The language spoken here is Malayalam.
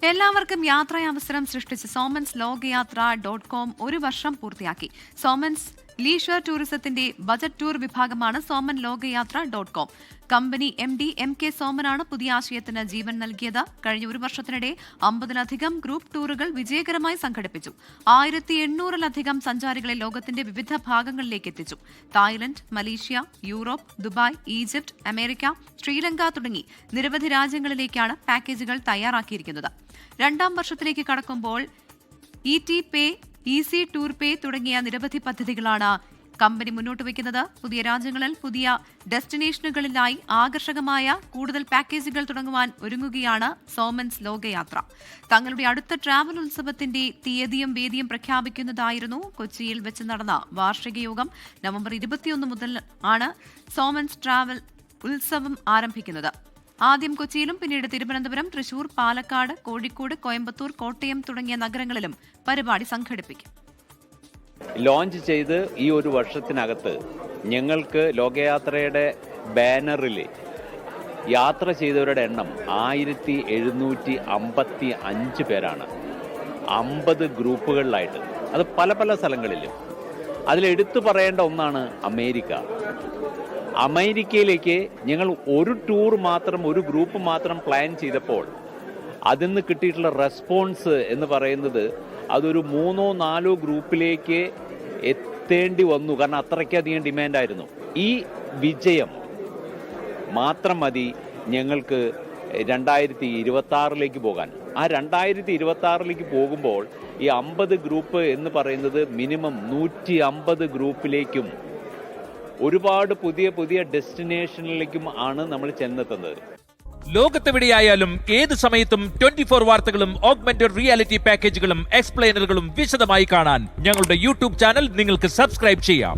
എല്ലാവർക്കും യാത്രാവസരം സൃഷ്ടിച്ച സോമൻസ് ലോകയാത്ര.com 1 വർഷം പൂർത്തിയാക്കി. സോമൻസ് ലീഷർ ടൂറിസത്തിന്റെ ബജറ്റ് ടൂർ വിഭാഗമാണ് സോമൻ ലോകയാത്ര.com. കമ്പനി MD MK സോമനാണ് പുതിയ ആശയത്തിന് ജീവൻ നൽകിയത്. കഴിഞ്ഞ 1 വർഷത്തിനിടെ 50-ലധികം ഗ്രൂപ്പ് ടൂറുകൾ വിജയകരമായി സംഘടിപ്പിച്ചു. 1800-ലധികം സഞ്ചാരികളെ ലോകത്തിന്റെ വിവിധ ഭാഗങ്ങളിലേക്ക് എത്തിച്ചു. Thailand, Malaysia, Europe, Dubai, Egypt, America, Sri Lanka തുടങ്ങി നിരവധി രാജ്യങ്ങളിലേക്കാണ് പാക്കേജുകൾ തയ്യാറാക്കിയിരിക്കുന്നത്. 2ാം വർഷത്തിലേക്ക് കടക്കുമ്പോൾ ET പേ, ഈസി ടൂർ പേ തുടങ്ങിയ നിരവധി പദ്ധതികളാണ് കമ്പനി മുന്നോട്ട് വയ്ക്കുന്നത്. പുതിയ രാജ്യങ്ങളിൽ പുതിയ ഡെസ്റ്റിനേഷനുകളിലായി ആകർഷകമായ കൂടുതൽ പാക്കേജുകൾ തുടങ്ങുവാൻ ഒരുങ്ങുകയാണ് സോമൻസ് ലോകയാത്ര. തങ്ങളുടെ അടുത്ത ട്രാവൽ ഉത്സവത്തിന്റെ തീയതിയും വേദിയും പ്രഖ്യാപിക്കുന്നതായിരുന്നു കൊച്ചിയിൽ വെച്ച് നടന്ന വാർഷിക യോഗം. നവംബർ 21 മുതൽ ആണ് സോമൻസ് ട്രാവൽ ഉത്സവം ആരംഭിക്കുന്നത്. ആദ്യം കൊച്ചിയിലും പിന്നീട് തിരുവനന്തപുരം, തൃശൂർ, പാലക്കാട്, കോഴിക്കോട്, കോയമ്പത്തൂർ, കോട്ടയം തുടങ്ങിയ നഗരങ്ങളിലും പരിപാടി സംഘടിപ്പിക്കും. ലോഞ്ച് ചെയ്ത് ഈ 1 വർഷത്തിനകത്ത് ഞങ്ങൾക്ക് ലോകയാത്രയുടെ ബാനറിൽ യാത്ര ചെയ്തവരുടെ എണ്ണം 1755 പേരാണ്. 50 ഗ്രൂപ്പുകളിലായിട്ട്, അത് പല പല സ്ഥലങ്ങളിലും. അതിലെടുത്തു പറയേണ്ട ഒന്നാണ് അമേരിക്ക. അമേരിക്കയിലേക്ക് ഞങ്ങൾ ഒരു ടൂർ മാത്രം, ഒരു ഗ്രൂപ്പ് മാത്രം പ്ലാൻ ചെയ്തപ്പോൾ അതിൽ നിന്ന് കിട്ടിയിട്ടുള്ള റെസ്പോൺസ് എന്ന് പറയുന്നത് അതൊരു 3-4 ഗ്രൂപ്പിലേക്ക് എത്തേണ്ടി വന്നു. കാരണം അത്രയ്ക്കധികം ഡിമാൻഡായിരുന്നു. ഈ വിജയം മാത്രം മതി ഞങ്ങൾക്ക് 2026 പോകാൻ. ആ 2026 പോകുമ്പോൾ ഈ 50 ഗ്രൂപ്പ് എന്ന് പറയുന്നത് മിനിമം 150 ഗ്രൂപ്പിലേക്കും ഒരുപാട് പുതിയ പുതിയ ഡെസ്റ്റിനേഷനിലേക്കും ആണ് നമ്മൾ ചെന്നെത്തുന്നത്. ലോകത്തെവിടെയായാലും ഏത് സമയത്തും 24 വാർത്തകളും ഓഗ്മെന്റഡ് റിയാലിറ്റി പാക്കേജുകളും എക്സ്പ്ലെയിനറുകളും വിശദമായി കാണാൻ ഞങ്ങളുടെ യൂട്യൂബ് ചാനൽ നിങ്ങൾക്ക് സബ്സ്ക്രൈബ് ചെയ്യാം.